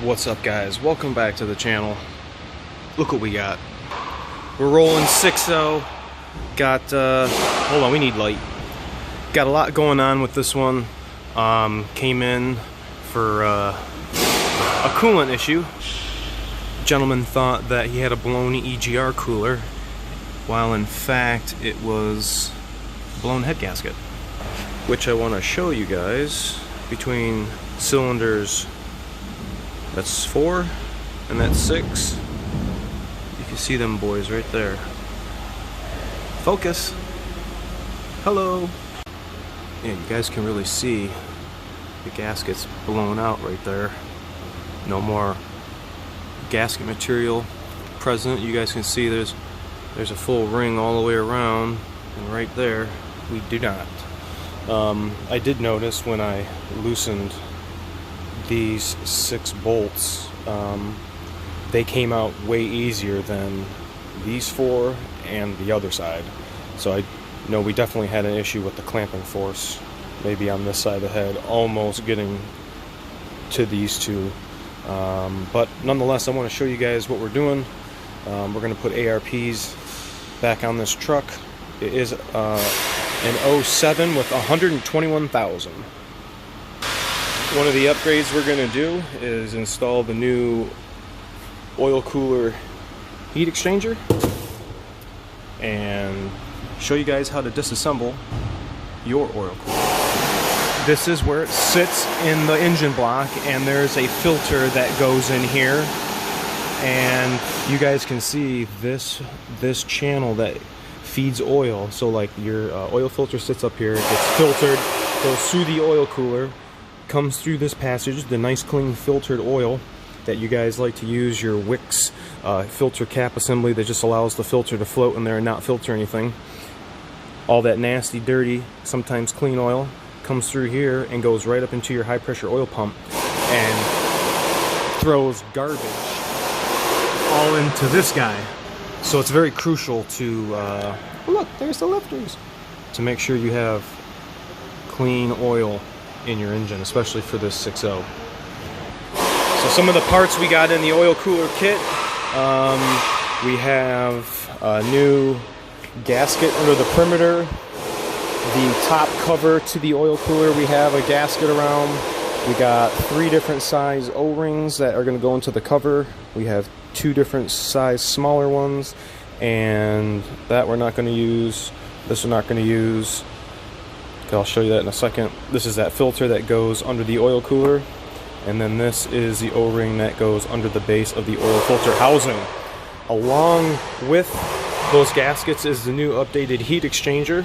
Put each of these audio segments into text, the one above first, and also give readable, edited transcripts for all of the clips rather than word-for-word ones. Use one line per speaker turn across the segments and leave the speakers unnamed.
What's up, guys? Welcome back to the channel. Look what we got. We're rolling 6.0. Got hold on, we need light. Got a lot going on with this one. Came in for a coolant issue. Gentleman thought that he had a blown EGR cooler, while in fact it was a blown head gasket, which I want to show you guys. Between cylinders, that's 4 and that's 6. You can see them boys right there. Focus. Hello. Yeah, you guys can really see the gasket's blown out right there. No more gasket material present. You guys can see there's a full ring all the way around, and right there we do not. I did notice when I loosened these 6 bolts, they came out way easier than these 4 and the other side. So I know we definitely had an issue with the clamping force, maybe on this side of the head, almost getting to these 2. But nonetheless, I want to show you guys what we're doing. We're going to put ARPs back on this truck. It is an 07 with 121,000. One of the upgrades we're going to do is install the new oil cooler heat exchanger and show you guys how to disassemble your oil cooler. This is where it sits in the engine block, and there's a filter that goes in here, and you guys can see this channel that feeds oil. So like your oil filter sits up here, it gets filtered, goes through the oil cooler, comes through this passage, the nice clean filtered oil that you guys like to use, your Wicks filter cap assembly that just allows the filter to float in there and not filter anything. All that nasty, dirty, sometimes clean oil comes through here and goes right up into your high pressure oil pump and throws garbage all into this guy. So it's very crucial to, look, there's the lifters, to make sure you have clean oil in your engine, especially for this 6.0. So some of the parts we got in the oil cooler kit, we have a new gasket under the perimeter. The top cover to the oil cooler, we have a gasket around. We got 3 different size O-rings that are going to go into the cover. We have 2 different size smaller ones, and that we're not going to use. This we're not going to use. Okay, I'll show you that in a second. This is that filter that goes under the oil cooler, and then this is the O-ring that goes under the base of the oil filter housing. Along with those gaskets is the new updated heat exchanger.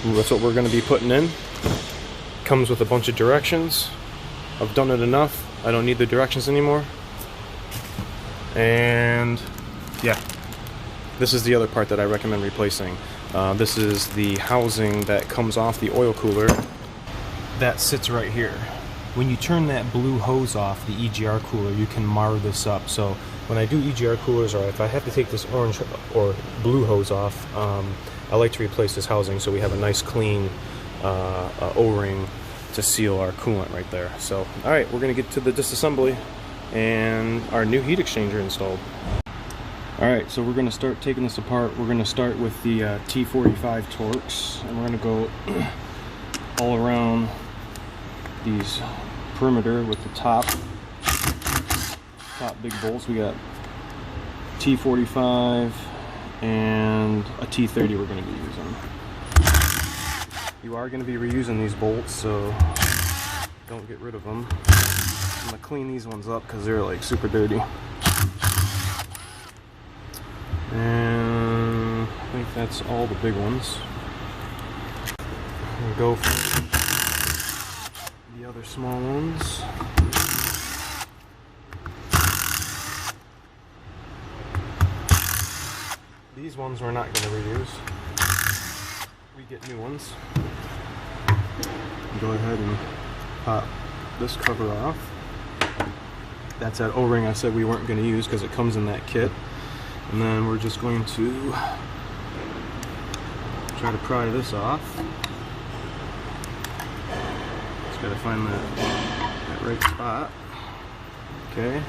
Ooh, that's what we're going to be putting in. Comes with a bunch of directions. I've done it enough. I don't need the directions anymore. And yeah, this is the other part that I recommend replacing. This is the housing that comes off the oil cooler that sits right here. When you turn that blue hose off the EGR cooler, you can mar this up. So when I do EGR coolers, or if I have to take this orange or blue hose off, I like to replace this housing so we have a nice clean O-ring to seal our coolant right there. So alright, we're going to get to the disassembly and our new heat exchanger installed. Alright, so we're going to start taking this apart. We're going to start with the T45 Torx, and we're going to go all around these perimeter with the top big bolts. We got T45 and a T30 we're going to be using. You are going to be reusing these bolts, so don't get rid of them. I'm going to clean these ones up because they're like super dirty. And I think that's all the big ones. We'll go for the other small ones. These ones we're not going to reuse. We get new ones. Go ahead and pop this cover off. That's that O-ring I said we weren't going to use because it comes in that kit. And then we're just going to try to pry this off. Just gotta find that right spot. Okay,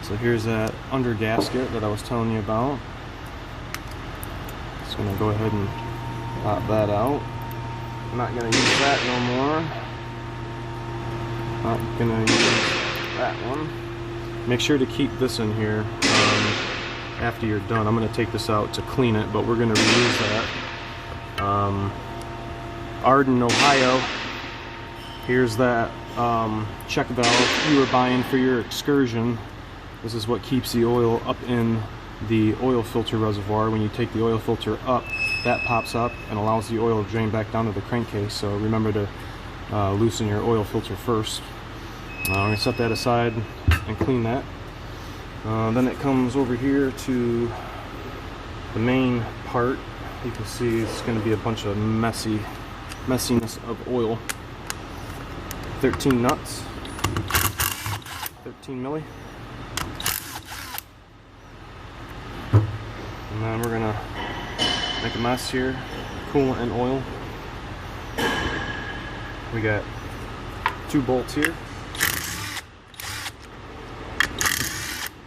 so here's that under gasket that I was telling you about. Just gonna go ahead and pop that out. I'm not gonna use that no more. Not gonna use that one. Make sure to keep this in here after you're done. I'm gonna take this out to clean it, but we're gonna reuse that. Arden, Ohio. Here's that check valve you were buying for your excursion. This is what keeps the oil up in the oil filter reservoir. When you take the oil filter up, that pops up and allows the oil to drain back down to the crankcase. So remember to loosen your oil filter first. I'm going to set that aside and clean that. Then it comes over here to the main part. You can see it's going to be a bunch of messiness of oil. 13 nuts, 13 milli. And then we're gonna make a mess here, coolant and oil. We got 2 bolts here.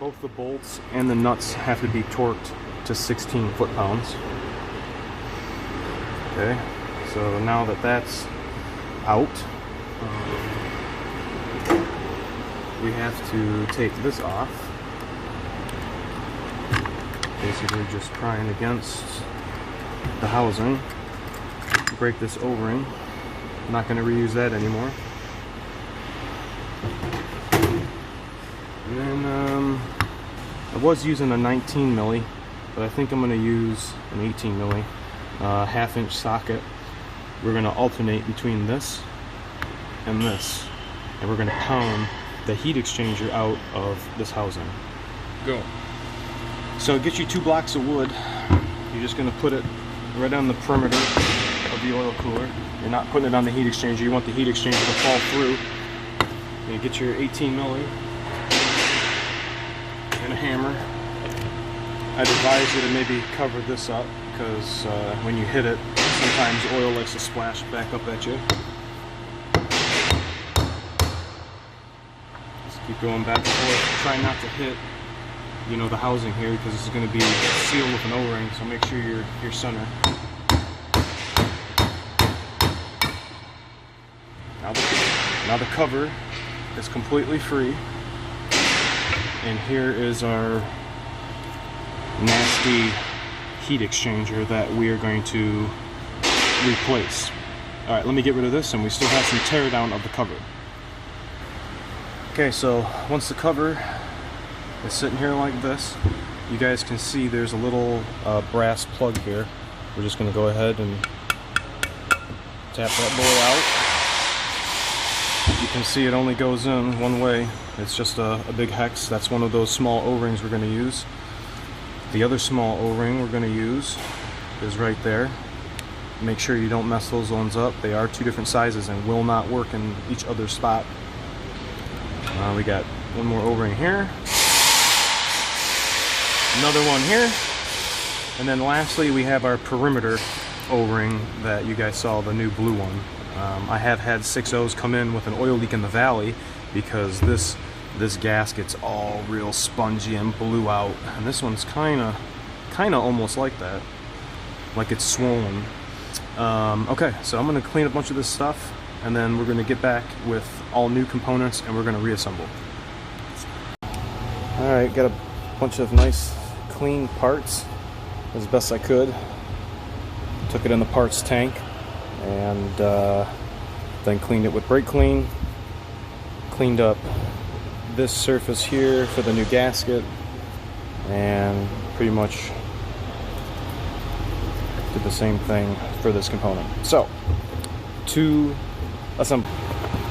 Both the bolts and the nuts have to be torqued to 16 foot-pounds. Okay, so now that that's out, we have to take this off. Basically just prying against the housing. Break this O-ring. I'm not going to reuse that anymore. And then I was using a 19 milli, but I think I'm going to use an 18 milli, half-inch socket. We're going to alternate between this and this, and we're going to pound the heat exchanger out of this housing. Go. So get you 2 blocks of wood. You're just going to put it right on the perimeter of the oil cooler. You're not putting it on the heat exchanger. You want the heat exchanger to fall through. You get your 18 milli and a hammer. I'd advise you to maybe cover this up, because when you hit it, sometimes oil likes to splash back up at you. Keep going back and forth. Try not to hit, you know, the housing here, because this is going to be sealed with an O-ring. So make sure you're center. Now the cover is completely free, and here is our nasty heat exchanger that we are going to replace. All right, let me get rid of this, and we still have some tear down of the cover. Okay, so once the cover is sitting here like this, you guys can see there's a little brass plug here. We're just going to go ahead and tap that bowl out. You can see it only goes in one way. It's just a big hex. That's one of those small O-rings we're going to use. The other small O-ring we're going to use is right there. Make sure you don't mess those ones up. They are 2 different sizes and will not work in each other's spot. We got one more O-ring here, another one here, and then lastly we have our perimeter O-ring that you guys saw, the new blue one. I have had 6.0s come in with an oil leak in the valley because this gasket's all real spongy and blew out, and this one's kind of almost like that, like it's swollen. Okay, so I'm going to clean a bunch of this stuff, and then we're going to get back with all new components and we're going to reassemble. Alright, got a bunch of nice clean parts as best I could. Took it in the parts tank and then cleaned it with brake clean. Cleaned up this surface here for the new gasket, and pretty much did the same thing for this component. So, to assemble.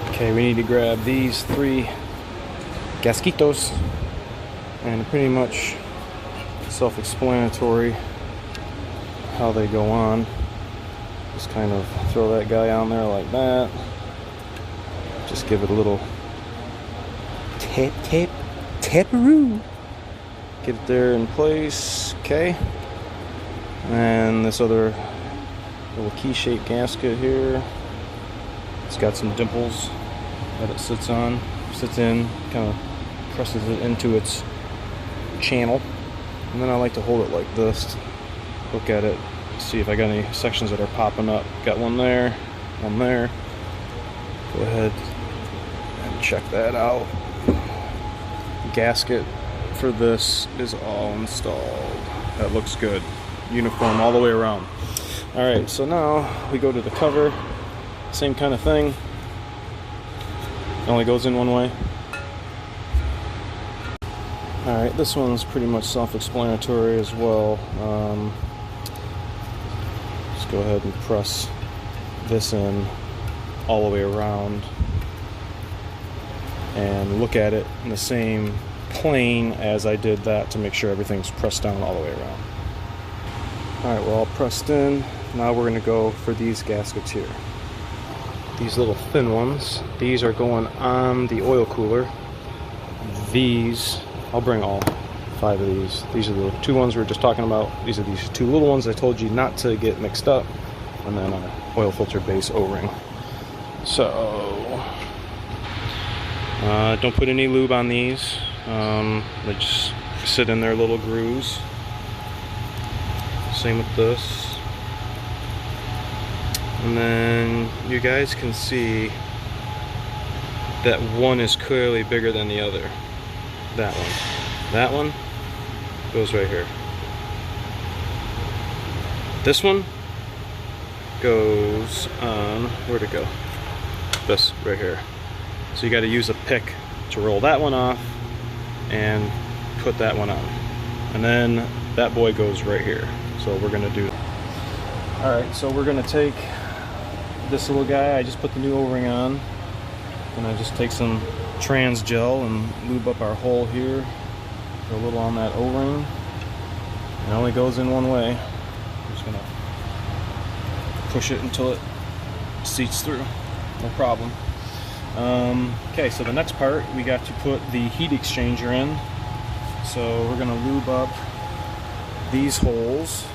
Okay, we need to grab these 3 gasquitos, and pretty much self-explanatory how they go on. Just kind of throw that guy on there like that. Just give it a little taparoo. Get it there in place. Okay. And this other little key-shaped gasket here. It's got some dimples that it sits in, kind of presses it into its channel. And then I like to hold it like this, look at it, see if I got any sections that are popping up. Got one there, one there. Go ahead and check that out. Gasket for this is all installed. That looks good. Uniform all the way around. Alright, so now we go to the cover. Same kind of thing. It only goes in one way. Alright, this one's pretty much self-explanatory as well. Just go ahead and press this in all the way around and look at it in the same plane as I did that to make sure everything's pressed down all the way around. Alright, we're all pressed in. Now we're going to go for these gaskets here. These little thin ones, these are going on the oil cooler. These, I'll bring all 5 of these. These are the 2 ones we were just talking about. These are these 2 little ones I told you not to get mixed up. And then our oil filter base O-ring. So, don't put any lube on these. They just sit in their little grooves. Same with this. And then you guys can see that one is clearly bigger than the other. That one. That one goes right here. This one goes on, where'd it go? This right here. So you got to use a pick to roll that one off and put that one on. And then that boy goes right here. So we're going to do that. Alright, so we're going to take this little guy. I just put the new O-ring on. And I just take some trans gel and lube up our hole here. Put a little on that O-ring. It only goes in one way. I'm just going to push it until it seats through. No problem. Okay, so the next part, we got to put the heat exchanger in. So we're going to lube up these holes.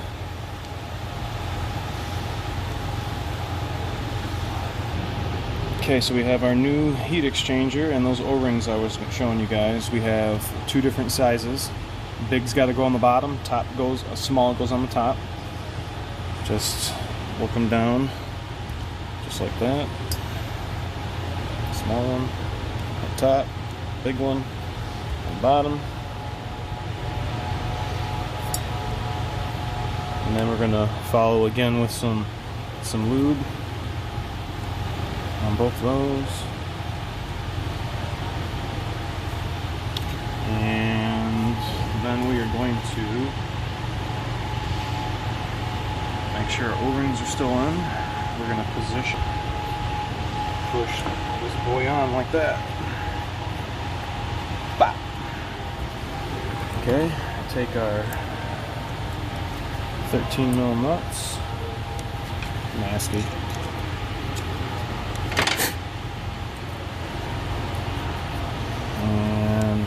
Okay, so we have our new heat exchanger and those O-rings I was showing you guys. We have 2 different sizes. Big's got to go on the bottom, small goes on the top. Just work them down, just like that. Small one up top, big one on the bottom. And then we're going to follow again with some lube on both of those. And then we are going to make sure our O-rings are still in. We're going to push this boy on like that. Bop. Okay, take our 13 mil nuts. Nasty. And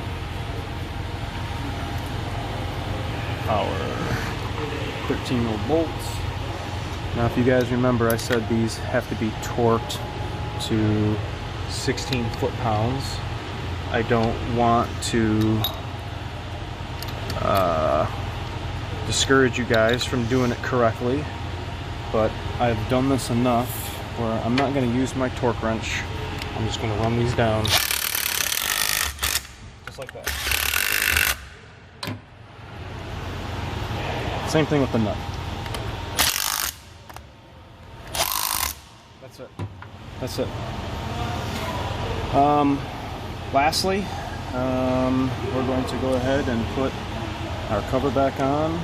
our 13 mil bolts. Now if you guys remember, I said these have to be torqued to 16 foot-pounds. I don't want to discourage you guys from doing it correctly, but I've done this enough where I'm not going to use my torque wrench. I'm just going to run these down just like that. Same thing with the nut. That's it. That's it. Lastly, we're going to go ahead and put our cover back on,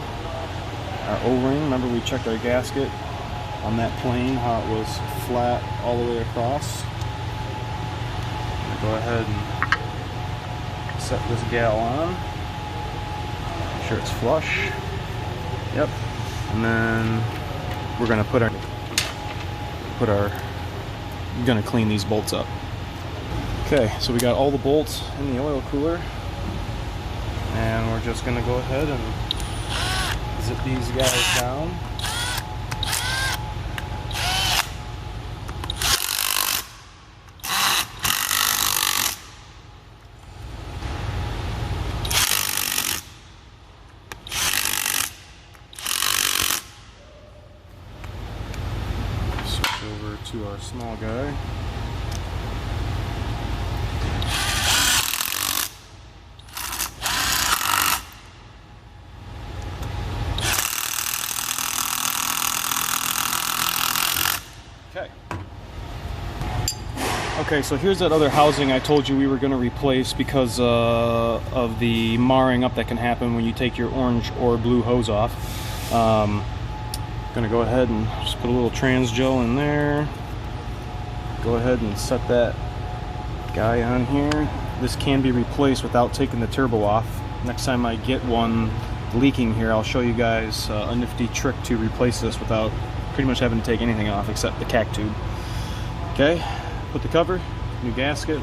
our O-ring. Remember we checked our gasket on that plane, how it was flat all the way across. Go ahead and set this gal on. Make sure it's flush. Yep. And then we're going to gonna clean these bolts up. Okay, so we got all the bolts in the oil cooler, and we're just gonna go ahead and zip these guys down. Over to our small guy. Okay, so here's that other housing I told you we were going to replace because of the marring up that can happen when you take your orange or blue hose off. Going to go ahead and just put a little trans gel in there. Go ahead and set that guy on here. This can be replaced without taking the turbo off. Next time I get one leaking here, I'll show you guys a nifty trick to replace this without pretty much having to take anything off except the cac tube. Okay. Put the cover, new gasket,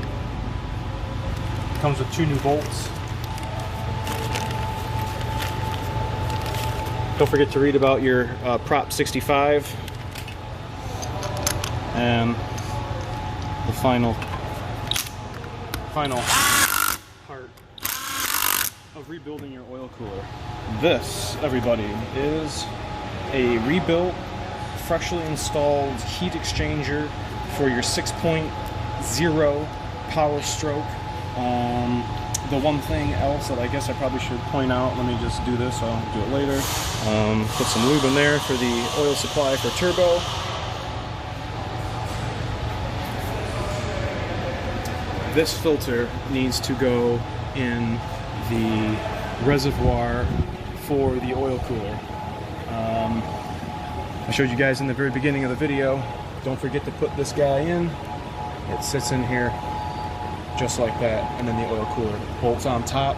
comes with 2 new bolts. Don't forget to read about your Prop 65 and the final part of rebuilding your oil cooler. This, everybody, is a rebuilt, freshly installed heat exchanger for your 6.0 Powerstroke. The one thing else that I guess I probably should point out, let me just do this, I'll do it later. Put some lube in there for the oil supply for turbo. This filter needs to go in the reservoir for the oil cooler. I showed you guys in the very beginning of the video. Don't forget to put this guy in. It sits in here just like that, and then the oil cooler bolts on top.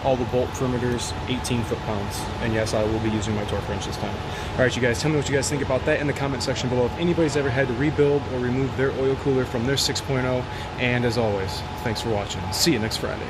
All the bolt perimeters, 18 foot-pounds. And yes, I will be using my torque wrench this time. All right, you guys, tell me what you guys think about that in the comment section below. If anybody's ever had to rebuild or remove their oil cooler from their 6.0, and as always, thanks for watching. See you next Friday.